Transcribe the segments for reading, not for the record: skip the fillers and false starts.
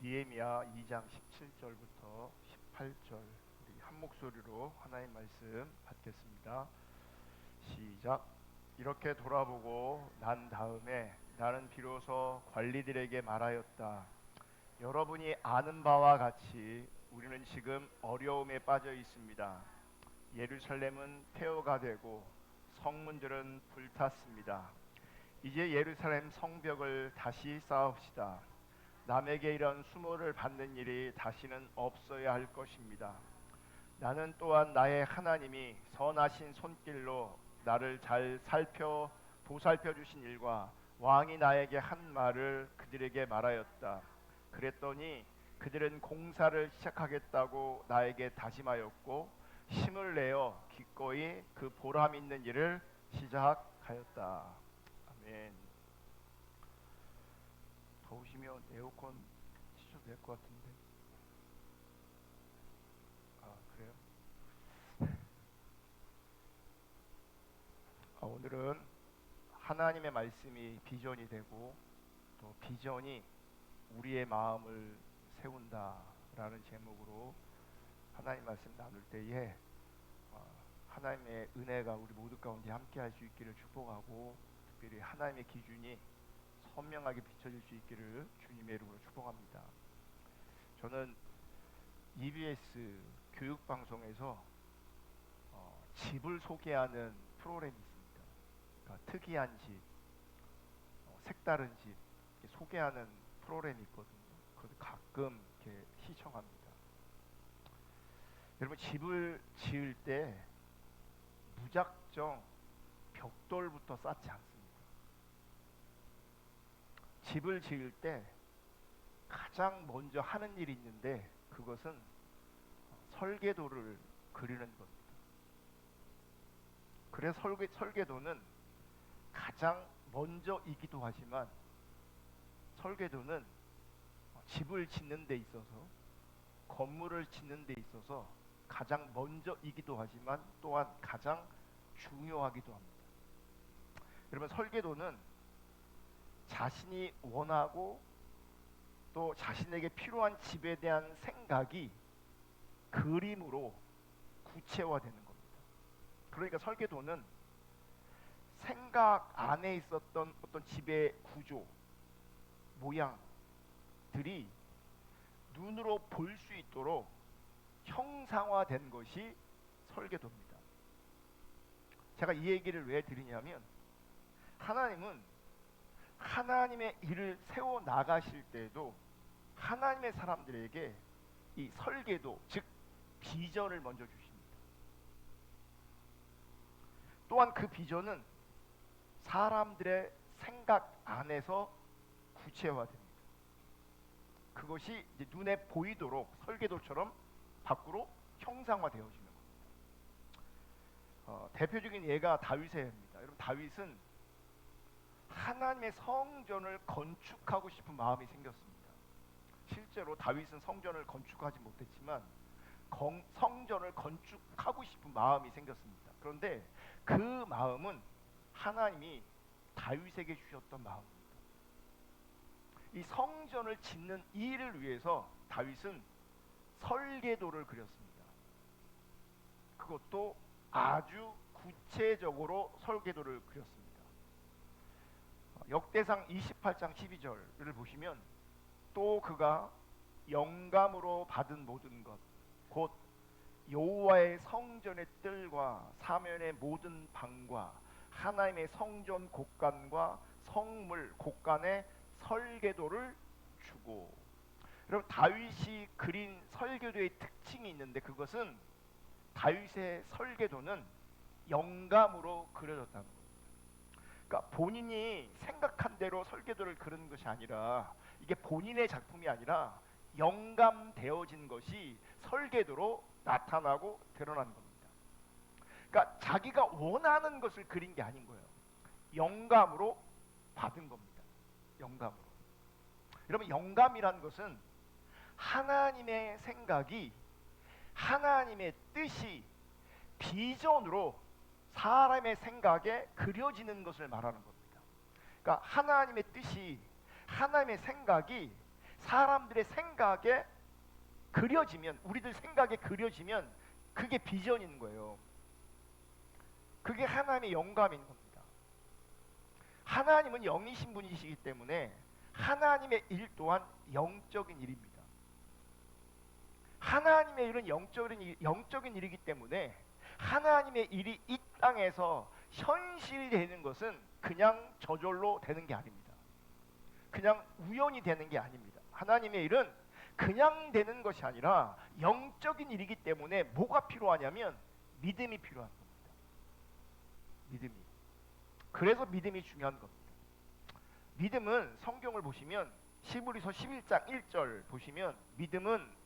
니에미야 2장 17절부터 18절 우리 한 목소리로 하나님 말씀 받겠습니다. 시작. 이렇게 돌아보고 난 다음에 나는 비로소 관리들에게 말하였다. 여러분이 아는 바와 같이 우리는 지금 어려움에 빠져 있습니다. 예루살렘은 폐허가 되고 성문들은 불탔습니다. 이제 예루살렘 성벽을 다시 쌓읍시다. 남에게 이런 수모를 받는 일이 다시는 없어야 할 것입니다. 나는 또한 나의 하나님이 선하신 손길로 나를 잘 보살펴 주신 일과 왕이 나에게 한 말을 그들에게 말하였다. 그랬더니 그들은 공사를 시작하겠다고 나에게 다짐하였고 힘을 내어 기꺼이 그 보람 있는 일을 시작하였다. 아멘. 더우시면 에어컨 치셔도 될 것 같은데. 아, 그래요? 오늘은 하나님의 말씀이 비전이 되고 또 비전이 우리의 마음을 세운다라는 제목으로 하나님 말씀 나눌 때에 하나님의 은혜가 우리 모두 가운데 함께 할 수 있기를 축복하고, 특별히 하나님의 기준이 선명하게 비춰질 수 있기를 주님의 이름으로 축복합니다. 저는 EBS 교육방송에서 집을 소개하는 프로그램이 있습니다. 그러니까 특이한 집, 색다른 집 소개하는 프로그램이 있거든요. 그것을 가끔 이렇게 시청합니다. 여러분, 집을 지을 때 무작정 벽돌부터 쌓지 않습니다. 집을 지을 때 가장 먼저 하는 일이 있는데 그것은 설계도를 그리는 겁니다. 그래서 설계도는 가장 먼저이기도 하지만, 설계도는 집을 짓는 데 있어서, 건물을 짓는 데 있어서 가장 먼저이기도 하지만 또한 가장 중요하기도 합니다. 여러분, 설계도는 자신이 원하고 또 자신에게 필요한 집에 대한 생각이 그림으로 구체화되는 겁니다. 그러니까 설계도는 생각 안에 있었던 어떤 집의 구조, 모양들이 눈으로 볼 수 있도록 형상화된 것이 설계도입니다. 제가 이 얘기를 왜 드리냐면, 하나님은 하나님의 일을 세워 나가실 때에도 하나님의 사람들에게 이 설계도, 즉 비전을 먼저 주십니다. 또한 그 비전은 사람들의 생각 안에서 구체화됩니다. 그것이 이제 눈에 보이도록 설계도처럼 밖으로 형상화되어지는 겁니다. 대표적인 예가 다윗의 예입니다. 여러분, 다윗은 하나님의 성전을 건축하고 싶은 마음이 생겼습니다. 실제로 다윗은 성전을 건축하지 못했지만 성전을 건축하고 싶은 마음이 생겼습니다. 그런데 그 마음은 하나님이 다윗에게 주셨던 마음입니다. 이 성전을 짓는 일을 위해서 다윗은 설계도를 그렸습니다. 그것도 아주 구체적으로 설계도를 그렸습니다. 역대상 28장 12절을 보시면, 또 그가 영감으로 받은 모든 것, 곧 여호와의 성전의 뜰과 사면의 모든 방과 하나님의 성전 곳간과 성물 곳간에 설계도를 주고. 여러분, 다윗이 그린 설계도의 특징이 있는데, 그것은 다윗의 설계도는 영감으로 그려졌다는 겁니다. 그러니까 본인이 생각한 대로 설계도를 그리는 것이 아니라, 이게 본인의 작품이 아니라 영감되어진 것이 설계도로 나타나고 드러난 겁니다. 그러니까 자기가 원하는 것을 그린 게 아닌 거예요. 영감으로 받은 겁니다. 영감으로. 여러분, 영감이란 것은 하나님의 생각이, 하나님의 뜻이 비전으로 사람의 생각에 그려지는 것을 말하는 겁니다. 그러니까 하나님의 뜻이, 하나님의 생각이 사람들의 생각에 그려지면, 우리들 생각에 그려지면 그게 비전인 거예요. 그게 하나님의 영감인 겁니다. 하나님은 영이신 분이시기 때문에 하나님의 일 또한 영적인 일입니다. 하나님의 일은 영적인 일이기 때문에 하나님의 일이 이 땅에서 현실이 되는 것은 그냥 저절로 되는 게 아닙니다. 그냥 우연이 되는 게 아닙니다. 하나님의 일은 그냥 되는 것이 아니라 영적인 일이기 때문에 뭐가 필요하냐면 믿음이 필요한 겁니다. 믿음이. 그래서 믿음이 중요한 겁니다. 믿음은 성경을 보시면 히브리서 11장 1절 보시면 믿음은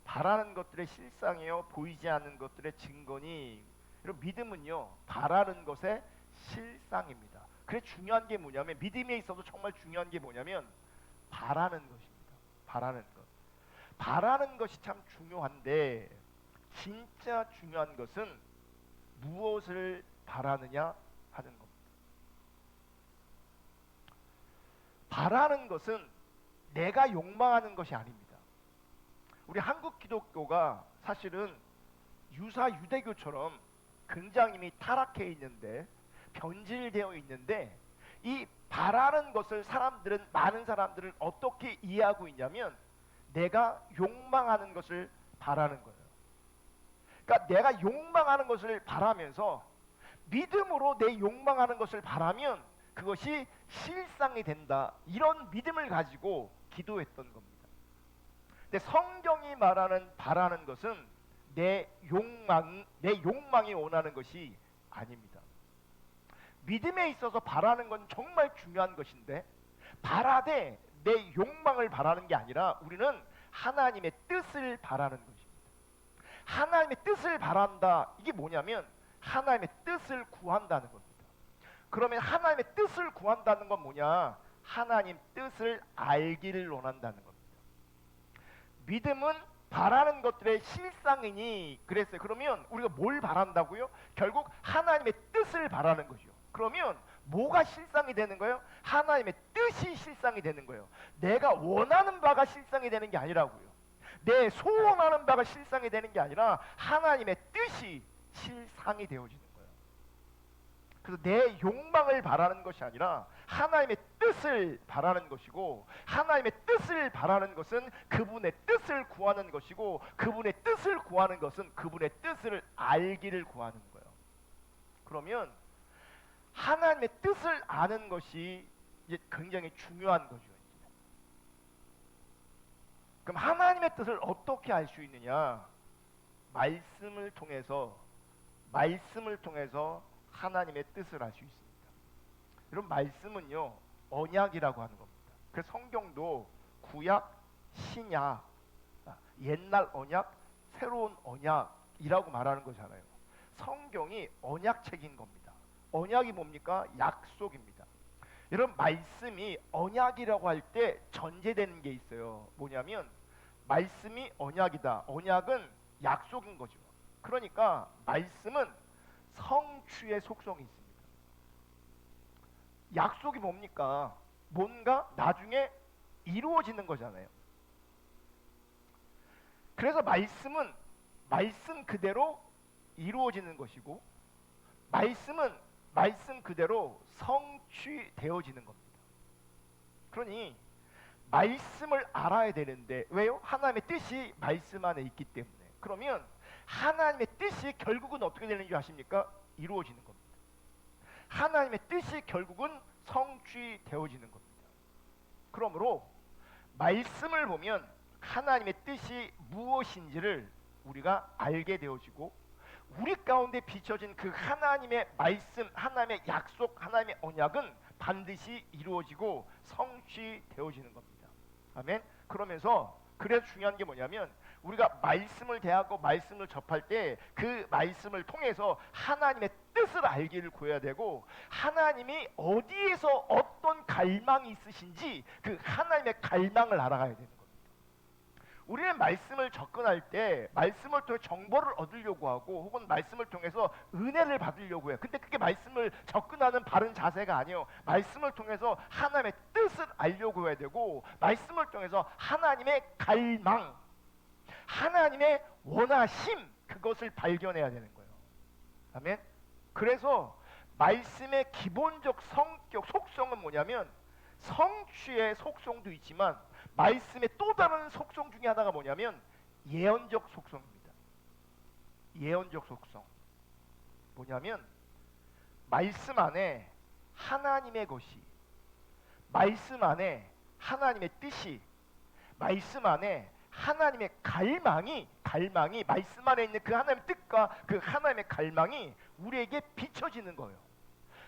바라는 것들의 실상이요 보이지 않는 것들의 증거니. 여러분 믿음은요 바라는 것의 실상입니다. 그래 중요한 게 뭐냐면 믿음에 있어서 정말 중요한 게 뭐냐면 바라는 것입니다. 바라는 것. 바라는 것이 참 중요한데 진짜 중요한 것은 무엇을 바라느냐 하는 겁니다. 바라는 것은 내가 욕망하는 것이 아닙니다. 우리 한국 기독교가 사실은 유사 유대교처럼 굉장히 이미 타락해 있는데 변질되어 있는데 이 바라는 것을 많은 사람들은 어떻게 이해하고 있냐면 내가 욕망하는 것을 바라는 거예요. 그러니까 내가 욕망하는 것을 바라면서 믿음으로 내 욕망하는 것을 바라면 그것이 실상이 된다. 이런 믿음을 가지고 기도했던 겁니다. 근데 성경이 말하는 바라는 것은 내 욕망이 원하는 것이 아닙니다. 믿음에 있어서 바라는 건 정말 중요한 것인데 바라되 내 욕망을 바라는 게 아니라 우리는 하나님의 뜻을 바라는 것입니다. 하나님의 뜻을 바란다. 이게 뭐냐면 하나님의 뜻을 구한다는 겁니다. 그러면 하나님의 뜻을 구한다는 건 뭐냐? 하나님 뜻을 알기를 원한다는 겁니다. 믿음은 바라는 것들의 실상이니 그랬어요. 그러면 우리가 뭘 바란다고요? 결국 하나님의 뜻을 바라는 거죠. 그러면 뭐가 실상이 되는 거예요? 하나님의 뜻이 실상이 되는 거예요. 내가 원하는 바가 실상이 되는 게 아니라고요. 내 소원하는 바가 실상이 되는 게 아니라 하나님의 뜻이 실상이 되어지는 거예요. 그래서 내 욕망을 바라는 것이 아니라 하나님의 뜻을 바라는 것이고 하나님의 뜻을 바라는 것은 그분의 뜻을 구하는 것이고 그분의 뜻을 구하는 것은 그분의 뜻을 알기를 구하는 거예요. 그러면 하나님의 뜻을 아는 것이 이제 굉장히 중요한 거죠. 그럼 하나님의 뜻을 어떻게 알 수 있느냐? 말씀을 통해서 하나님의 뜻을 알 수 있습니다. 여러분 말씀은요 언약이라고 하는 겁니다. 그래서 성경도 구약, 신약, 옛날 언약, 새로운 언약이라고 말하는 거잖아요. 성경이 언약책인 겁니다. 언약이 뭡니까? 약속입니다. 여러분 말씀이 언약이라고 할 때 전제되는 게 있어요. 뭐냐면 말씀이 언약이다. 언약은 약속인 거죠. 그러니까 말씀은 성취의 속성이 있습니다. 약속이 뭡니까? 뭔가 나중에 이루어지는 거잖아요. 그래서 말씀은 말씀 그대로 이루어지는 것이고 말씀은 말씀 그대로 성취되어지는 겁니다. 그러니 말씀을 알아야 되는데 왜요? 하나님의 뜻이 말씀 안에 있기 때문에. 그러면 하나님의 뜻이 결국은 어떻게 되는 줄 아십니까? 이루어지는 겁니다. 하나님의 뜻이 결국은 성취되어지는 겁니다. 그러므로 말씀을 보면 하나님의 뜻이 무엇인지를 우리가 알게 되어지고 우리 가운데 비춰진 그 하나님의 말씀, 하나님의 약속, 하나님의 언약은 반드시 이루어지고 성취되어지는 겁니다. 아멘. 그러면서 그래서 중요한 게 뭐냐면 우리가 말씀을 대하고 말씀을 접할 때 그 말씀을 통해서 하나님의 뜻을 알기를 구해야 되고 하나님이 어디에서 어떤 갈망이 있으신지 그 하나님의 갈망을 알아가야 되는 겁니다. 우리는 말씀을 접근할 때 말씀을 통해 정보를 얻으려고 하고 혹은 말씀을 통해서 은혜를 받으려고 해요. 근데 그게 말씀을 접근하는 바른 자세가 아니에요. 말씀을 통해서 하나님의 뜻을 알려고 해야 되고 말씀을 통해서 하나님의 갈망, 하나님의 원하심 그것을 발견해야 되는 거예요. 아멘. 그래서 말씀의 기본적 성격 속성은 뭐냐면 성취의 속성도 있지만 말씀의 또 다른 속성 중에 하나가 뭐냐면 예언적 속성입니다. 예언적 속성 뭐냐면 말씀 안에 하나님의 것이, 말씀 안에 하나님의 뜻이, 말씀 안에 하나님의 갈망이 말씀 안에 있는 그 하나님의 뜻과 그 하나님의 갈망이 우리에게 비춰지는 거예요.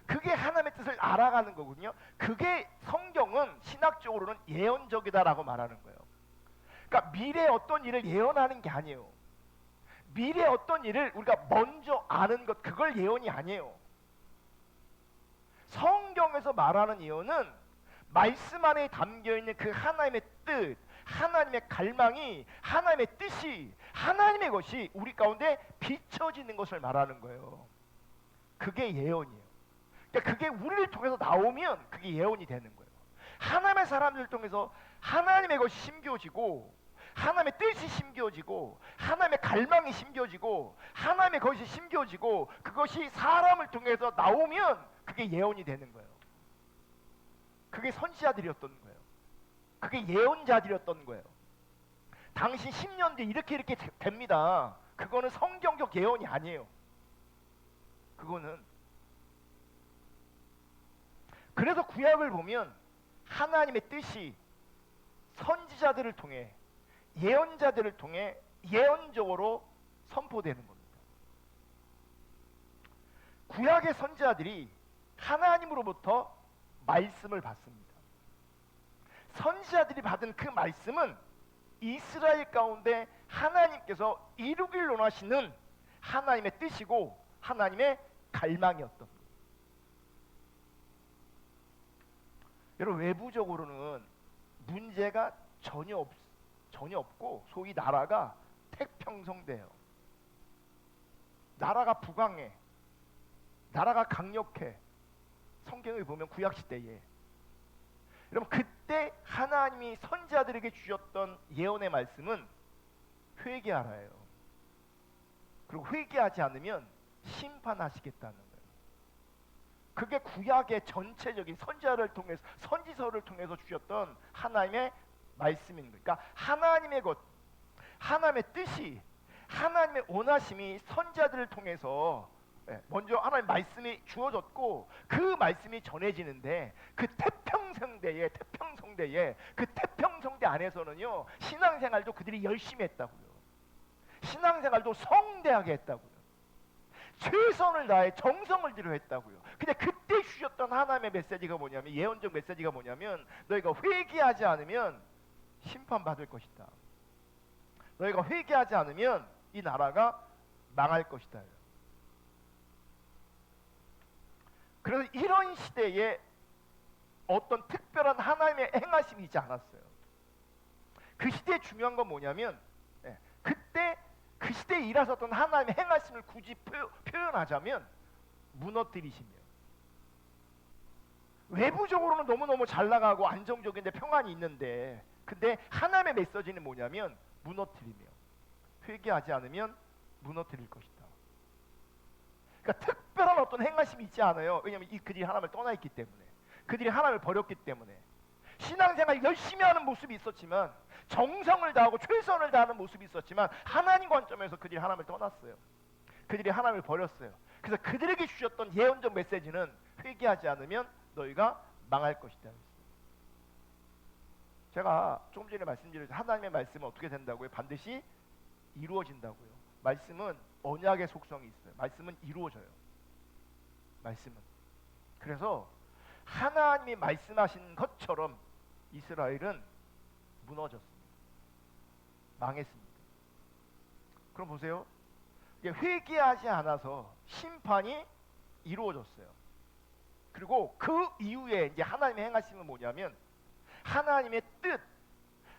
그게 하나님의 뜻을 알아가는 거거든요. 그게 성경은 신학적으로는 예언적이다라고 말하는 거예요. 그러니까 미래의 어떤 일을 예언하는 게 아니에요. 미래의 어떤 일을 우리가 먼저 아는 것, 그걸 예언이 아니에요. 성경에서 말하는 예언은 말씀 안에 담겨있는 그 하나님의 뜻, 하나님의 갈망이, 하나님의 뜻이, 하나님의 것이 우리 가운데 비춰지는 것을 말하는 거예요. 그게 예언이에요. 그러니까 그게 우리를 통해서 나오면 그게 예언이 되는 거예요. 하나님의 사람들을 통해서 하나님의 것이 심겨지고 하나님의 뜻이 심겨지고 하나님의 갈망이 심겨지고 하나님의 것이 심겨지고 그것이 사람을 통해서 나오면 그게 예언이 되는 거예요. 그게 선지자들이었던 거예요. 그게 예언자들이었던 거예요. 당신 10년 뒤에 이렇게 됩니다. 그거는 성경적 예언이 아니에요. 그거는. 그래서 구약을 보면 하나님의 뜻이 선지자들을 통해 예언자들을 통해 예언적으로 선포되는 겁니다. 구약의 선지자들이 하나님으로부터 말씀을 받습니다. 선지자들이 받은 그 말씀은 이스라엘 가운데 하나님께서 이루길 원하시는 하나님의 뜻이고 하나님의 갈망이었던 거예요. 여러분, 외부적으로는 문제가 전혀 없고 소위 나라가 태평성대요. 나라가 부강해, 나라가 강력해. 성경을 보면 구약시대에 여러분, 그때 하나님이 선지자들에게 주셨던 예언의 말씀은 회개하라예요. 그리고 회개하지 않으면 심판하시겠다는 거예요. 그게 구약의 전체적인 선지자를 통해서, 선지서를 통해서 주셨던 하나님의 말씀인 거예요. 그러니까 하나님의 것, 하나님의 뜻이, 하나님의 원하심이 선지자들을 통해서 먼저 하나님의 말씀이 주어졌고 그 말씀이 전해지는데 그 태평성대에 그 태평성대 안에서는요, 신앙생활도 그들이 열심히 했다고요. 신앙생활도 성대하게 했다고요. 최선을 다해 정성을 들여 했다고요. 근데 그때 주셨던 하나님의 메시지가 뭐냐면, 예언적 메시지가 뭐냐면, 너희가 회개하지 않으면 심판받을 것이다. 너희가 회개하지 않으면 이 나라가 망할 것이다. 그래서 이런 시대에 어떤 특별한 하나님의 행하심이 있지 않았어요. 그 시대에 중요한 건 뭐냐면, 그때 그 시대에 일하셨던 하나님의 행하심을 굳이 표현하자면 무너뜨리시며, 외부적으로는 너무너무 잘 나가고 안정적인데 평안이 있는데, 근데 하나님의 메시지는 뭐냐면 무너뜨리며, 회개하지 않으면 무너뜨릴 것이다. 그러니까 특별한 어떤 행하심이 있지 않아요. 왜냐하면 그들이 하나님을 떠나 있기 때문에, 그들이 하나님을 버렸기 때문에. 신앙생활 열심히 하는 모습이 있었지만, 정성을 다하고 최선을 다하는 모습이 있었지만, 하나님 관점에서 그들이 하나님을 떠났어요. 그들이 하나님을 버렸어요. 그래서 그들에게 주셨던 예언적 메시지는 회개하지 않으면 너희가 망할 것이다. 제가 조금 전에 말씀드렸죠. 하나님의 말씀은 어떻게 된다고요? 반드시 이루어진다고요. 말씀은 언약의 속성이 있어요. 말씀은 이루어져요. 말씀은. 그래서 하나님이 말씀하신 것처럼 이스라엘은 무너졌습니다. 망했습니다. 그럼 보세요. 회개하지 않아서 심판이 이루어졌어요. 그리고 그 이후에 이제 하나님의 행하심은 뭐냐면, 하나님의 뜻,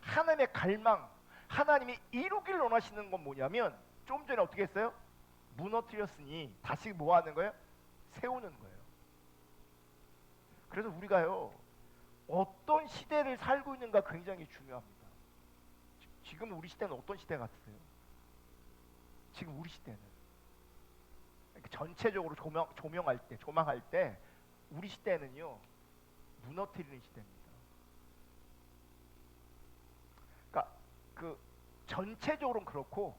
하나님의 갈망, 하나님이 이루길 원하시는 건 뭐냐면 좀 전에 어떻게 했어요? 무너뜨렸으니 다시 뭐 하는 거예요? 세우는 거예요. 그래서 우리가요 어떤 시대를 살고 있는가 굉장히 중요합니다. 지금 우리 시대는 어떤 시대 같으세요? 지금 우리 시대는 전체적으로 조망할 때 우리 시대는요 무너뜨리는 시대입니다. 그러니까 그 전체적으로는 그렇고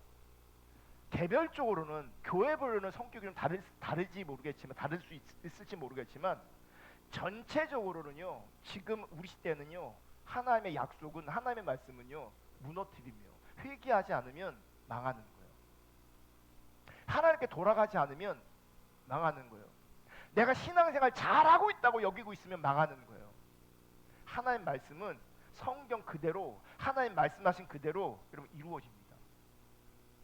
개별적으로는 교회별로는 성격이 좀 다를지 모르겠지만 다를 수 있을지 모르겠지만 전체적으로는요 지금 우리 시대는요 하나님의 약속은 하나님의 말씀은요 무너뜨리며 회개하지 않으면 망하는 거예요. 하나님께 돌아가지 않으면 망하는 거예요. 내가 신앙생활 잘하고 있다고 여기고 있으면 망하는 거예요. 하나님 말씀은 성경 그대로 하나님 말씀하신 그대로 여러분 이루어집니다.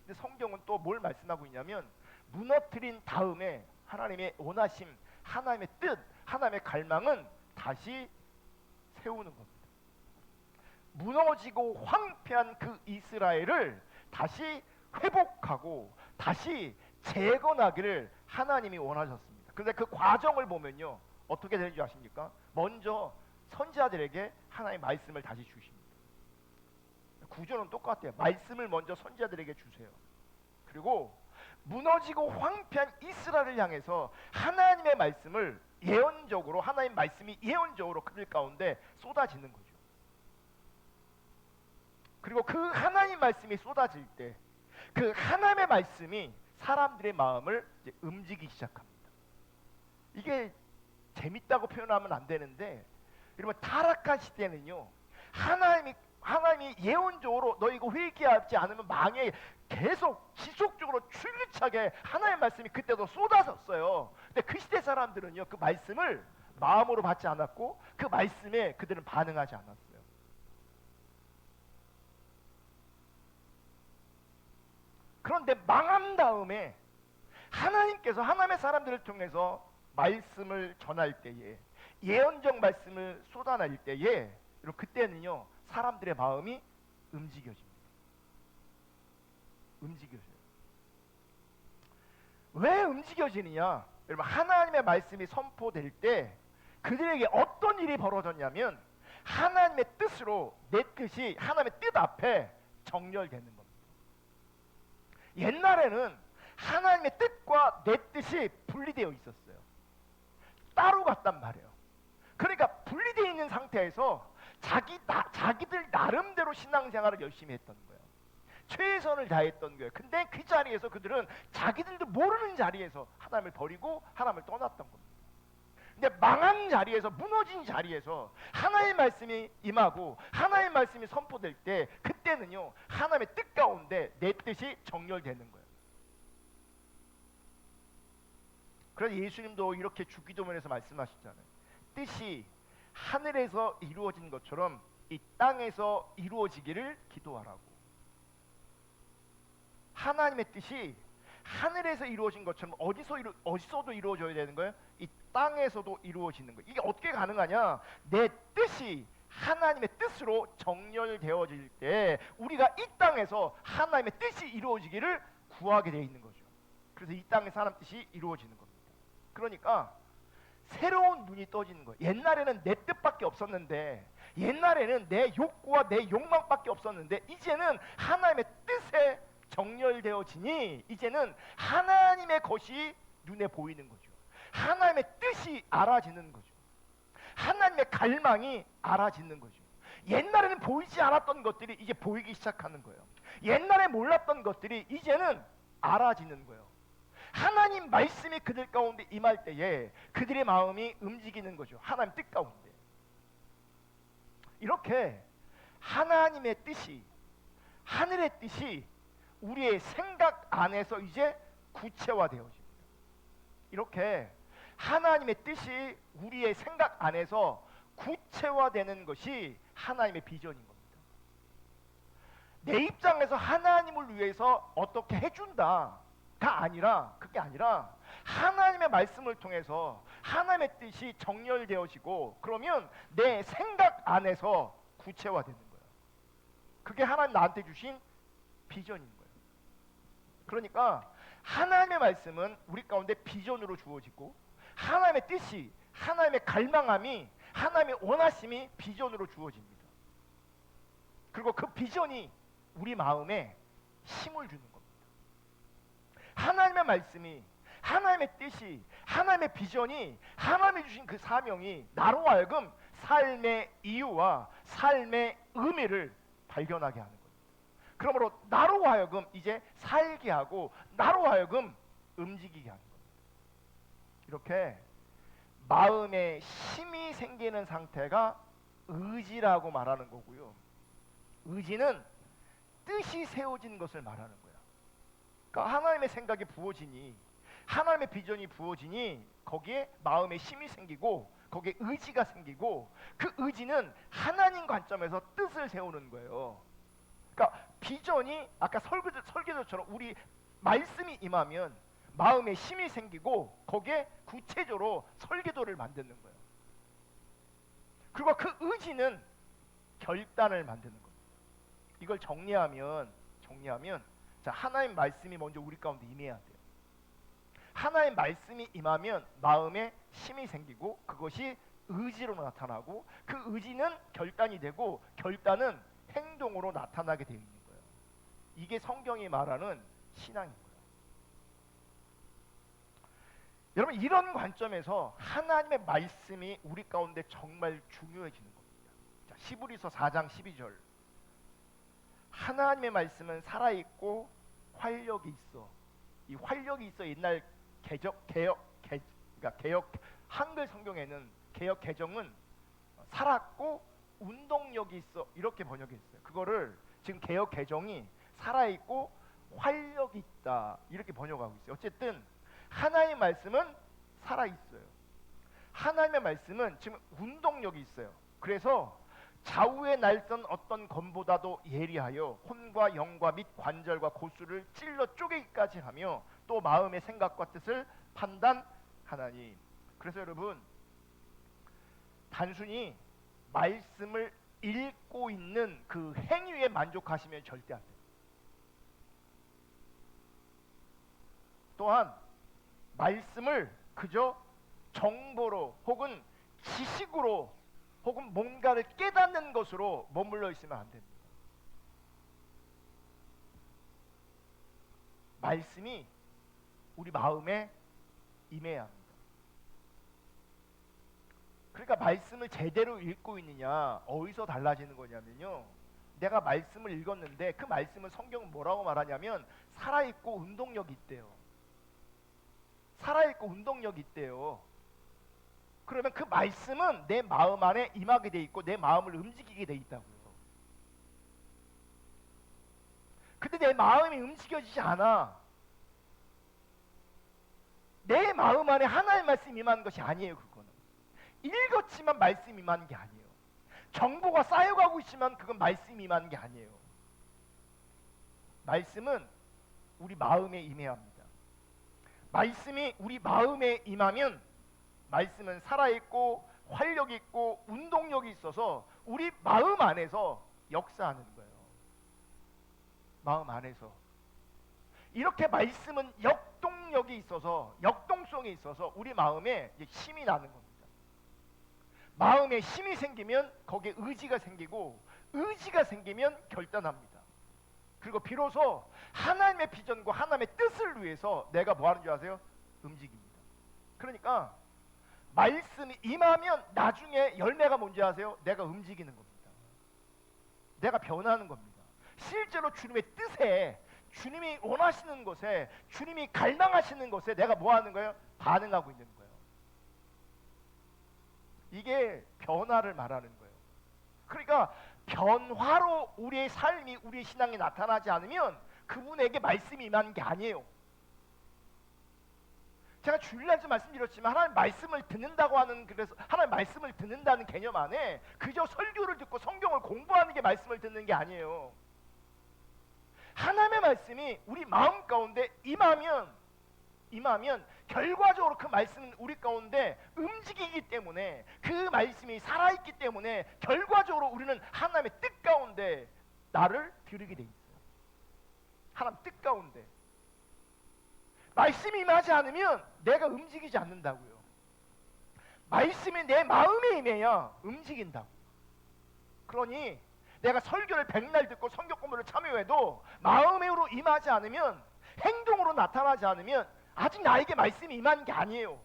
근데 성경은 또 뭘 말씀하고 있냐면 무너뜨린 다음에 하나님의 원하심, 하나님의 뜻, 하나님의 갈망은 다시 세우는 겁니다. 무너지고 황폐한 그 이스라엘을 다시 회복하고 다시 재건하기를 하나님이 원하셨습니다. 그런데 그 과정을 보면요 어떻게 되는지 아십니까? 먼저 선지자들에게 하나님의 말씀을 다시 주십니다. 구조는 똑같아요. 말씀을 먼저 선지자들에게 주세요. 그리고 무너지고 황폐한 이스라엘을 향해서 하나님의 말씀을 예언적으로 하나님의 말씀이 예언적으로 그들 가운데 쏟아지는 거죠. 그리고 그 하나님 말씀이 쏟아질 때 그 하나님의 말씀이 사람들의 마음을 이제 움직이기 시작합니다. 이게 재밌다고 표현하면 안 되는데 여러분 타락한 시대는요 하나님이 예언적으로 너 이거 회개하지 않으면 망해 계속 지속적으로 줄기차게 하나님의 말씀이 그때도 쏟아졌어요. 근데 그 시대 사람들은요 그 말씀을 마음으로 받지 않았고 그 말씀에 그들은 반응하지 않았어요. 그런데 망한 다음에 하나님께서 하나님의 사람들을 통해서 말씀을 전할 때에 예언적 말씀을 쏟아낼 때에 여러분 그때는요 사람들의 마음이 움직여집니다. 움직여져요. 왜 움직여지느냐? 여러분 하나님의 말씀이 선포될 때 그들에게 어떤 일이 벌어졌냐면 하나님의 뜻으로 내 뜻이 하나님의 뜻 앞에 정렬되는 겁니다. 옛날에는 하나님의 뜻과 내 뜻이 분리되어 있었어요. 따로 갔단 말이에요. 그러니까 분리되어 있는 상태에서 자기들 나름대로 신앙생활을 열심히 했던 거예요. 최선을 다했던 거예요. 근데 그 자리에서 그들은 자기들도 모르는 자리에서 하나님을 버리고 하나님을 떠났던 겁니다. 근데 망한 자리에서 무너진 자리에서 하나님의 말씀이 임하고 하나님의 말씀이 선포될 때 그때는요 하나님의 뜻 가운데 내 뜻이 정렬되는 거예요. 그래서 예수님도 이렇게 주기도문에서 말씀하시잖아요. 뜻이 하늘에서 이루어진 것처럼 이 땅에서 이루어지기를 기도하라고. 하나님의 뜻이 하늘에서 이루어진 것처럼 어디서도 이루어져야 되는 거예요? 이 땅에서도 이루어지는 거예요. 이게 어떻게 가능하냐? 내 뜻이 하나님의 뜻으로 정렬되어질 때 우리가 이 땅에서 하나님의 뜻이 이루어지기를 구하게 되어 있는 거죠. 그래서 이 땅의 사람 뜻이 이루어지는 겁니다. 그러니까 새로운 눈이 떠지는 거예요. 옛날에는 내 뜻밖에 없었는데 옛날에는 내 욕구와 내 욕망밖에 없었는데 이제는 하나님의 뜻에 정렬되어지니 이제는 하나님의 것이 눈에 보이는 거죠. 하나님의 뜻이 알아지는 거죠. 하나님의 갈망이 알아지는 거죠. 옛날에는 보이지 않았던 것들이 이제 보이기 시작하는 거예요. 옛날에 몰랐던 것들이 이제는 알아지는 거예요. 하나님 말씀이 그들 가운데 임할 때에 그들의 마음이 움직이는 거죠. 하나님 뜻 가운데. 이렇게 하나님의 뜻이 하늘의 뜻이 우리의 생각 안에서 이제 구체화되어집니다. 이렇게 하나님의 뜻이 우리의 생각 안에서 구체화되는 것이 하나님의 비전인 겁니다. 내 입장에서 하나님을 위해서 어떻게 해준다가 아니라 그게 아니라 하나님의 말씀을 통해서 하나님의 뜻이 정렬되어지고 그러면 내 생각 안에서 구체화되는 거예요. 그게 하나님 나한테 주신 비전인 거예요. 그러니까 하나님의 말씀은 우리 가운데 비전으로 주어지고, 하나님의 뜻이, 하나님의 갈망함이, 하나님의 원하심이 비전으로 주어집니다. 그리고 그 비전이 우리 마음에 힘을 주는 겁니다. 하나님의 말씀이, 하나님의 뜻이, 하나님의 비전이, 하나님이 주신 그 사명이 나로 하여금 삶의 이유와 삶의 의미를 발견하게 하는 겁니다. 그러므로 나로 하여금 이제 살게 하고, 나로 하여금 움직이게 하는 겁니다. 이렇게 마음에 힘이 생기는 상태가 의지라고 말하는 거고요. 의지는 뜻이 세워진 것을 말하는 거야. 그러니까 하나님의 생각이 부어지니, 하나님의 비전이 부어지니 거기에 마음에 힘이 생기고, 거기에 의지가 생기고, 그 의지는 하나님 관점에서 뜻을 세우는 거예요. 그러니까 비전이 아까 설계도처럼 우리 말씀이 임하면 마음에 힘이 생기고, 거기에 구체적으로 설계도를 만드는 거예요. 그리고 그 의지는 결단을 만드는 겁니다. 이걸 정리하면 자, 하나님 말씀이 먼저 우리 가운데 임해야 돼요. 하나님 말씀이 임하면 마음에 힘이 생기고, 그것이 의지로 나타나고, 그 의지는 결단이 되고, 결단은 행동으로 나타나게 되어 있는 거예요. 이게 성경이 말하는 신앙인 거예요. 여러분, 이런 관점에서 하나님의 말씀이 우리 가운데 정말 중요해지는 겁니다. 자, 히브리서 4장 12절. 하나님의 말씀은 살아있고 활력이 있어. 이 활력이 있어 옛날 개혁 한글 성경에는 개혁 개정은 살았고 운동력이 있어 이렇게 번역했어요. 그거를 지금 개혁 개정이 살아있고 활력이 있다 이렇게 번역하고 있어요. 어쨌든 하나님의 말씀은 살아있어요. 하나님의 말씀은 지금 운동력이 있어요. 그래서 좌우에 날선 어떤 검보다도 예리하여 혼과 영과 및 관절과 고수를 찔러 쪼개기까지 하며 또 마음의 생각과 뜻을 판단하나니. 그래서 여러분, 단순히 말씀을 읽고 있는 그 행위에 만족하시면 절대 안 돼요. 또한 말씀을 그저 정보로 혹은 지식으로 혹은 뭔가를 깨닫는 것으로 머물러 있으면 안 됩니다. 말씀이 우리 마음에 임해야 합니다. 그러니까 말씀을 제대로 읽고 있느냐, 어디서 달라지는 거냐면요, 내가 말씀을 읽었는데 그 말씀은 성경은 뭐라고 말하냐면 살아있고 운동력이 있대요. 살아있고 운동력이 있대요. 그러면 그 말씀은 내 마음 안에 임하게 돼 있고 내 마음을 움직이게 돼 있다고요. 근데 내 마음이 움직여지지 않아. 내 마음 안에 하나님의 말씀이 임하는 것이 아니에요. 그거는 읽었지만 말씀이 임하는 게 아니에요. 정보가 쌓여가고 있지만 그건 말씀이 임하는 게 아니에요. 말씀은 우리 마음에 임해야 합니다. 말씀이 우리 마음에 임하면 말씀은 살아있고 활력이 있고 운동력이 있어서 우리 마음 안에서 역사하는 거예요. 마음 안에서. 이렇게 말씀은 역동력이 있어서, 역동성이 있어서 우리 마음에 힘이 나는 겁니다. 마음에 힘이 생기면 거기에 의지가 생기고, 의지가 생기면 결단합니다. 그리고 비로소 하나님의 비전과 하나님의 뜻을 위해서 내가 뭐 하는 줄 아세요? 움직입니다. 그러니까 말씀이 임하면 나중에 열매가 뭔지 아세요? 내가 움직이는 겁니다. 내가 변하는 겁니다. 실제로 주님의 뜻에, 주님이 원하시는 것에, 주님이 갈망하시는 것에 내가 뭐 하는 거예요? 반응하고 있는 거예요. 이게 변화를 말하는 거예요. 그러니까 변화로 우리의 삶이, 우리의 신앙이 나타나지 않으면 그분에게 말씀이 임하는 게 아니에요. 제가 주일날도 말씀드렸지만 하나님 말씀을 듣는다고 하는, 그래서 하나님 말씀을 듣는다는 개념 안에 그저 설교를 듣고 성경을 공부하는 게 말씀을 듣는 게 아니에요. 하나님의 말씀이 우리 마음 가운데 임하면 결과적으로 그 말씀은 우리 가운데 움직이기 때문에, 그 말씀이 살아있기 때문에 결과적으로 우리는 하나님의 뜻 가운데 나를 드리게 돼 있어요. 하나님 뜻 가운데 말씀이 임하지 않으면 내가 움직이지 않는다고요. 말씀이 내 마음에 임해야 움직인다고. 그러니 내가 설교를 백날 듣고 성경 공부를 참여해도 마음으로 임하지 않으면, 행동으로 나타나지 않으면 아직 나에게 말씀이 임하는 게 아니에요.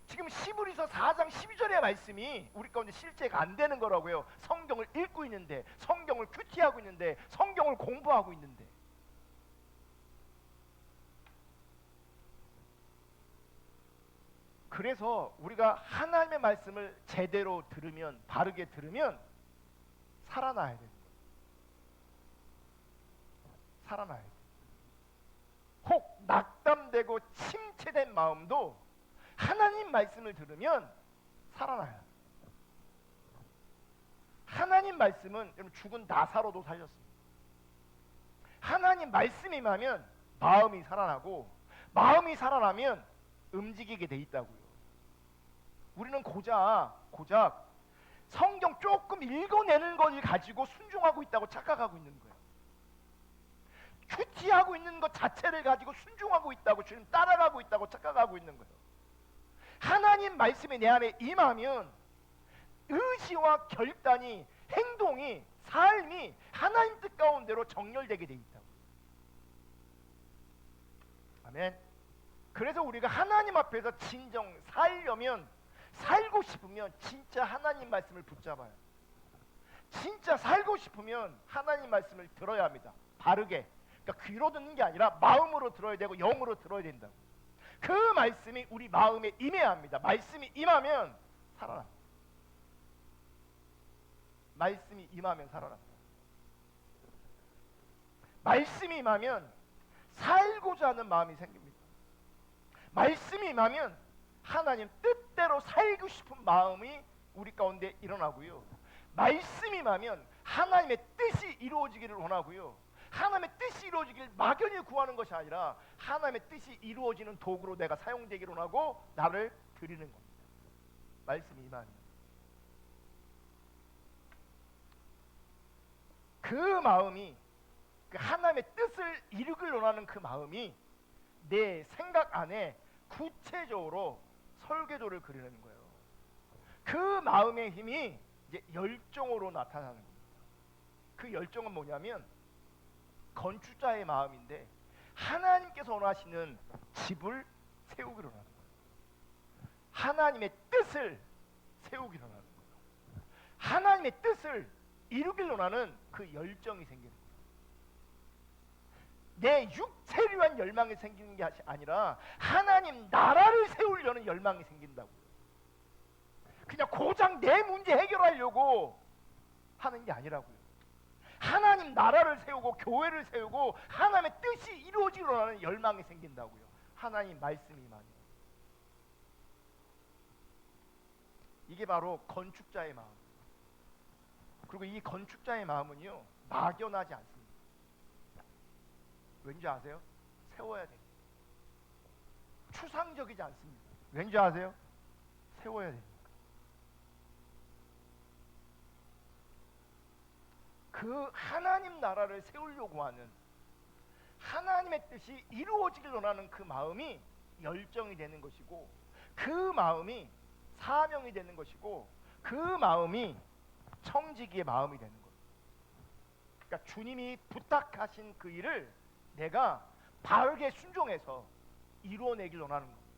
지금 시브리서 4장 12절의 말씀이 우리 가운데 실제가 안 되는 거라고요. 성경을 읽고 있는데, 성경을 큐티하고 있는데, 성경을 공부하고 있는데. 그래서 우리가 하나님의 말씀을 제대로 들으면, 바르게 들으면 살아나야 돼요. 살아나야 돼요. 혹 낙담되고 침체된 마음도 하나님 말씀을 들으면 살아나요. 하나님 말씀은 여러분 죽은 나사로도 살렸습니다. 하나님 말씀이 임하면 마음이 살아나고, 마음이 살아나면 움직이게 돼 있다고요. 우리는 고작 성경 조금 읽어내는 걸 가지고 순종하고 있다고 착각하고 있는 거예요. 큐티하고 있는 것 자체를 가지고 순종하고 있다고, 주님 따라가고 있다고 착각하고 있는 거예요. 하나님 말씀이 내 안에 임하면 의지와 결단이, 행동이, 삶이 하나님 뜻 가운데로 정렬되게 돼 있다고. 아멘. 그래서 우리가 하나님 앞에서 진정 살려면, 살고 싶으면 진짜 하나님 말씀을 붙잡아요. 진짜 살고 싶으면 하나님 말씀을 들어야 합니다. 바르게. 그러니까 귀로 듣는 게 아니라 마음으로 들어야 되고 영으로 들어야 된다고. 그 말씀이 우리 마음에 임해야 합니다. 말씀이 임하면 살아납니다. 말씀이 임하면 살아납니다. 말씀이 임하면 살고자 하는 마음이 생깁니다. 말씀이 임하면 하나님 뜻대로 살고 싶은 마음이 우리 가운데 일어나고요. 말씀이 임하면 하나님의 뜻이 이루어지기를 원하고요. 하나님의 뜻이 이루어지길 막연히 구하는 것이 아니라 하나님의 뜻이 이루어지는 도구로 내가 사용되기를 원하고 나를 드리는 겁니다. 말씀이 임하면. 그 마음이, 그 하나님의 뜻을 이루길 원하는 그 마음이 내 생각 안에 구체적으로 설계도를 그리는 거예요. 그 마음의 힘이 이제 열정으로 나타나는 겁니다. 그 열정은 뭐냐면 건축자의 마음인데, 하나님께서 원하시는 집을 세우기로 하는 거예요. 하나님의 뜻을 세우기로 하는 거예요. 하나님의 뜻을 이루기로 하는 그 열정이 생기는 거예요. 내 육체를 위한 열망이 생기는 게 아니라 하나님 나라를 세우려는 열망이 생긴다고요. 그냥 고작 내 문제 해결하려고 하는 게 아니라고요. 하나님 나라를 세우고 교회를 세우고 하나님의 뜻이 이루어지려 하는 열망이 생긴다고요. 하나님 말씀이 임하면. 이게 바로 건축자의 마음. 그리고 이 건축자의 마음은요, 막연하지 않습니다. 왠지 아세요? 세워야 됩니다. 추상적이지 않습니다. 왠지 아세요? 세워야 됩니다. 그 하나님 나라를 세우려고 하는, 하나님의 뜻이 이루어지길 원하는 그 마음이 열정이 되는 것이고, 그 마음이 사명이 되는 것이고, 그 마음이 청지기의 마음이 되는 거예요. 그러니까 주님이 부탁하신 그 일을 내가 바르게 순종해서 이루어내길 원하는 겁니다.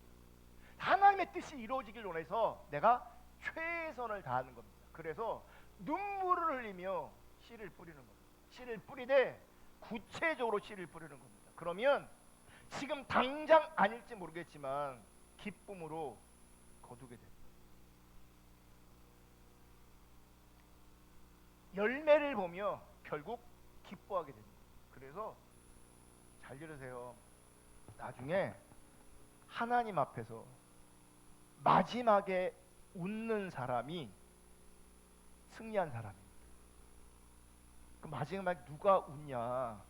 하나님의 뜻이 이루어지길 원해서 내가 최선을 다하는 겁니다. 그래서 눈물을 흘리며 씨를 뿌리는 겁니다. 씨를 뿌리되 구체적으로 씨를 뿌리는 겁니다. 그러면 지금 당장 아닐지 모르겠지만 기쁨으로 거두게 됩니다. 열매를 보며 결국 기뻐하게 됩니다. 그래서 잘 들으세요. 나중에 하나님 앞에서 마지막에 웃는 사람이 승리한 사람입니다. 그 마지막에 누가 웃냐?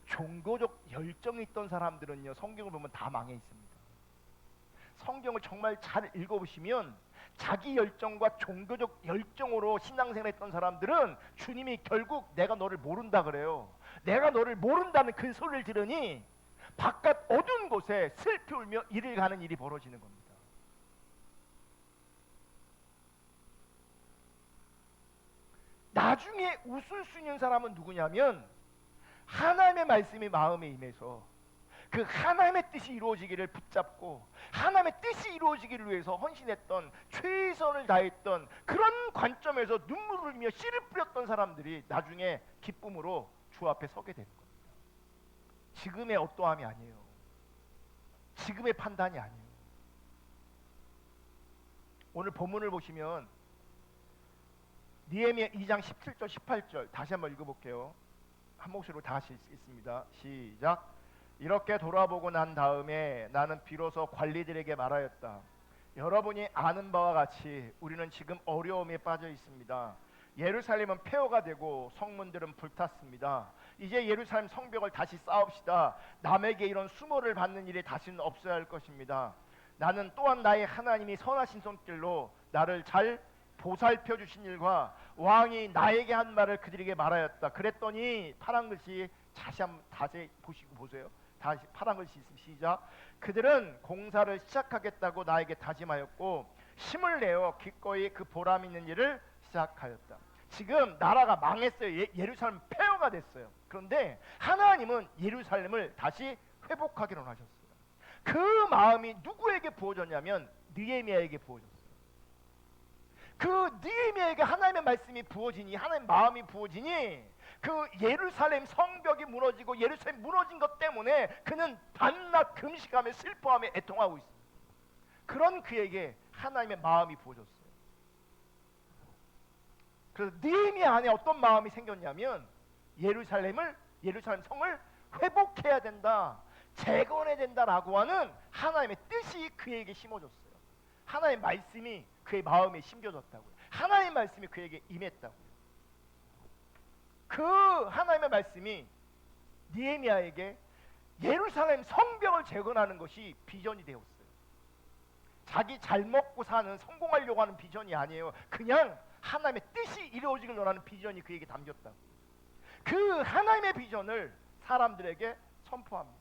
종교적 열정이 있던 사람들은요, 성경을 보면 다 망해 있습니다. 성경을 정말 잘 읽어보시면 자기 열정과 종교적 열정으로 신앙생활했던 사람들은 주님이 결국 내가 너를 모른다 그래요. 내가 너를 모른다는 그 소리를 들으니 바깥 어두운 곳에 슬피 울며 이를 가는 일이 벌어지는 겁니다. 나중에 웃을 수 있는 사람은 누구냐면 하나님의 말씀이 마음에 임해서 그 하나님의 뜻이 이루어지기를 붙잡고 하나님의 뜻이 이루어지기를 위해서 헌신했던, 최선을 다했던 그런 관점에서 눈물을 흘리며 씨를 뿌렸던 사람들이 나중에 기쁨으로 주 앞에 서게 되는 겁니다. 지금의 어떠함이 아니에요. 지금의 판단이 아니에요. 오늘 본문을 보시면 느헤미야 2장 17절 18절 다시 한번 읽어볼게요. 한 목소리로 다 같이 읽습니다. 시작. 이렇게 돌아보고 난 다음에 나는 비로소 관리들에게 말하였다. 여러분이 아는 바와 같이 우리는 지금 어려움에 빠져 있습니다. 예루살렘은 폐허가 되고 성문들은 불탔습니다. 이제 예루살렘 성벽을 다시 쌓읍시다. 남에게 이런 수모를 받는 일이 다시는 없어야 할 것입니다. 나는 또한 나의 하나님이 선하신 손길로 나를 잘 보살펴 주신 일과 왕이 나에게 한 말을 그들에게 말하였다. 그랬더니 파란 글씨 다시 보시고 보세요. 다시 파란 글씨 있습니다. 시작. 그들은 공사를 시작하겠다고 나에게 다짐하였고 힘을 내어 기꺼이 그 보람 있는 일을 시작하였다. 지금 나라가 망했어요. 예루살렘 폐허가 됐어요. 그런데 하나님은 예루살렘을 다시 회복하기로 하셨어요. 그 마음이 누구에게 부어졌냐면 느헤미야에게 부어졌어요. 그 느헤미야에게 하나님의 말씀이 부어지니, 하나님의 마음이 부어지니 그 예루살렘 성벽이 무너지고 예루살렘 무너진 것 때문에 그는 밤낮 금식하며 슬퍼하며 애통하고 있습니다. 그런 그에게 하나님의 마음이 부어졌어요. 그래서 느헤미야 안에 어떤 마음이 생겼냐면 예루살렘 성을 회복해야 된다, 재건해야 된다라고 하는 하나님의 뜻이 그에게 심어졌어요. 하나님의 말씀이 그의 마음에 심겨졌다고요. 하나님의 말씀이 그에게 임했다고요. 그 하나님의 말씀이 느헤미야에게 예루살렘 성벽을 재건하는 것이 비전이 되었어요. 자기 잘 먹고 사는, 성공하려고 하는 비전이 아니에요. 그냥 하나님의 뜻이 이루어지길 원하는 비전이 그에게 담겼다고. 그 하나님의 비전을 사람들에게 선포합니다.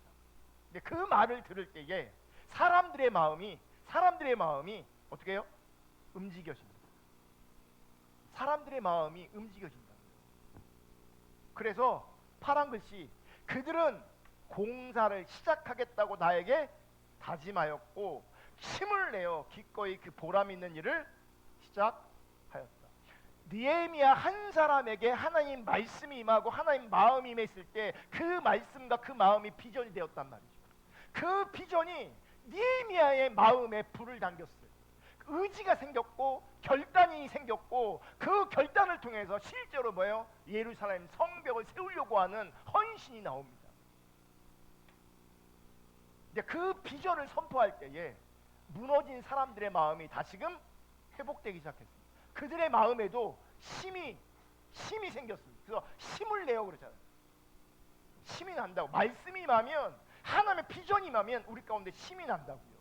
근데 그 말을 들을 때에 사람들의 마음이 어떻게 해요? 움직여집니다. 사람들의 마음이 움직여진다. 그래서 파란 글씨, 그들은 공사를 시작하겠다고 나에게 다짐하였고 힘을 내어 기꺼이 그 보람 있는 일을 시작하였다. 느헤미야 한 사람에게 하나님 말씀이 임하고 하나님 마음이 임했을 때 그 말씀과 그 마음이 비전이 되었단 말이죠. 그 비전이 느헤미야의 마음에 불을 당겼어요. 의지가 생겼고 결단이 생겼고 그 결단을 통해서 실제로 뭐예요? 예루살렘 성벽을 세우려고 하는 헌신이 나옵니다. 근데 그 비전을 선포할 때에 무너진 사람들의 마음이 다시금 회복되기 시작했습니다. 그들의 마음에도 힘이 생겼습니다. 그래서 힘을 내요 그러잖아요. 힘이 난다고. 말씀이 임하면, 하나님의 비전이 임하면 우리 가운데 힘이 난다고요.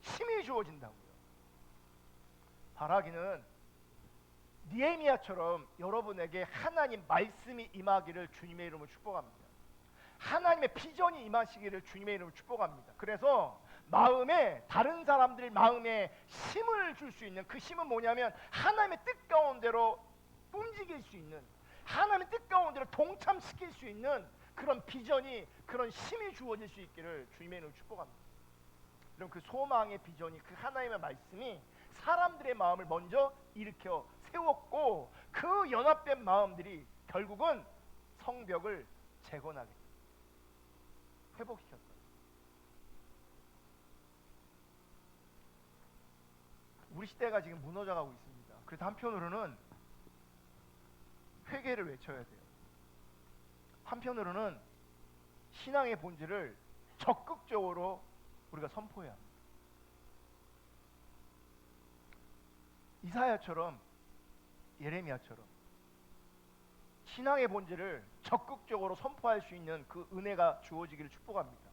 힘이 주어진다고요. 바라기는 느헤미야처럼 여러분에게 하나님 말씀이 임하기를 주님의 이름으로 축복합니다. 하나님의 비전이 임하시기를 주님의 이름으로 축복합니다. 그래서 마음에, 다른 사람들 마음에 힘을 줄 수 있는, 그 힘은 뭐냐면 하나님의 뜻 가운데로 움직일 수 있는, 하나님의 뜻 가운데로 동참시킬 수 있는 그런 비전이, 그런 힘이 주어질 수 있기를 주님의 이름으로 축복합니다. 그럼 그 소망의 비전이, 그 하나님의 말씀이 사람들의 마음을 먼저 일으켜 세웠고 그 연합된 마음들이 결국은 성벽을 재건하게, 회복시켰다. 우리 시대가 지금 무너져가고 있습니다. 그래서 한편으로는 회개를 외쳐야 돼요. 한편으로는 신앙의 본질을 적극적으로 우리가 선포해야 합니다. 이사야처럼, 예레미야처럼 신앙의 본질을 적극적으로 선포할 수 있는 그 은혜가 주어지기를 축복합니다.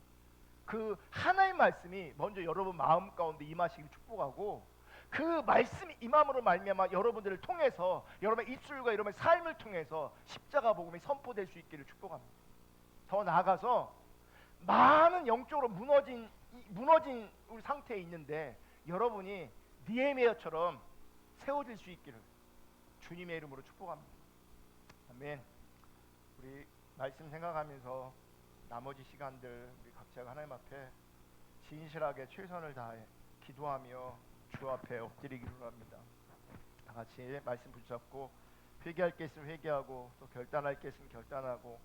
그 하나님 말씀이 먼저 여러분 마음 가운데 임하시기를 축복하고 그 말씀이 임함으로 말미암아 여러분들을 통해서 여러분의 입술과 여러분의 삶을 통해서 십자가 복음이 선포될 수 있기를 축복합니다. 더 나아가서 많은 영적으로 무너진 우리 상태에 있는데 여러분이 니에미아처럼 세워질 수 있기를 주님의 이름으로 축복합니다. 아멘. 우리 말씀 생각하면서 나머지 시간들 우리 각자가 하나님 앞에 진실하게 최선을 다해 기도하며 주 앞에 엎드리기로 합니다. 다 같이 말씀 붙잡고 회개할 게 있으면 회개하고 또 결단할 게 있으면 결단하고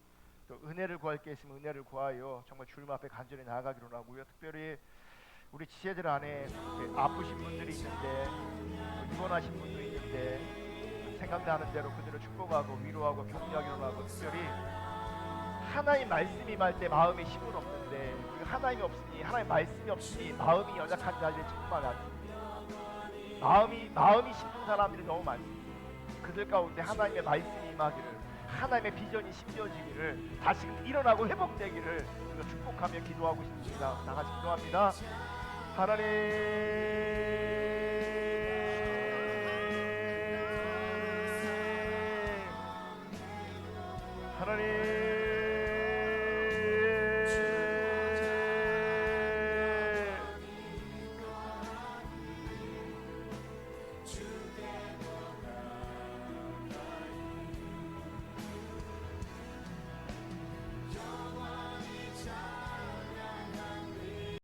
또 은혜를 구할 게 있으면 은혜를 구하여 정말 주님 앞에 간절히 나아가기로 하고요. 특별히 우리 지체들 안에 아프신 분들이 있는데 또 입원하신 분들이 있는데 생각나는 대로 그들을 축복하고 위로하고 격려하기로 하고 특별히 하나님 말씀이 임할 때 마음에 힘은 없는데 우리가 하나님이 없으니 하나님 말씀이 없으니 마음이 연약한 자들이 정말 많습니다. 마음이 힘든 사람들이 너무 많습니다. 그들 가운데 하나님의 말씀이 임하기를 하나님의 비전이 심겨지기를 다시금 일어나고 회복되기를 우리가 축복하며 기도하고 있습니다. 다 같이 기도합니다. 하나님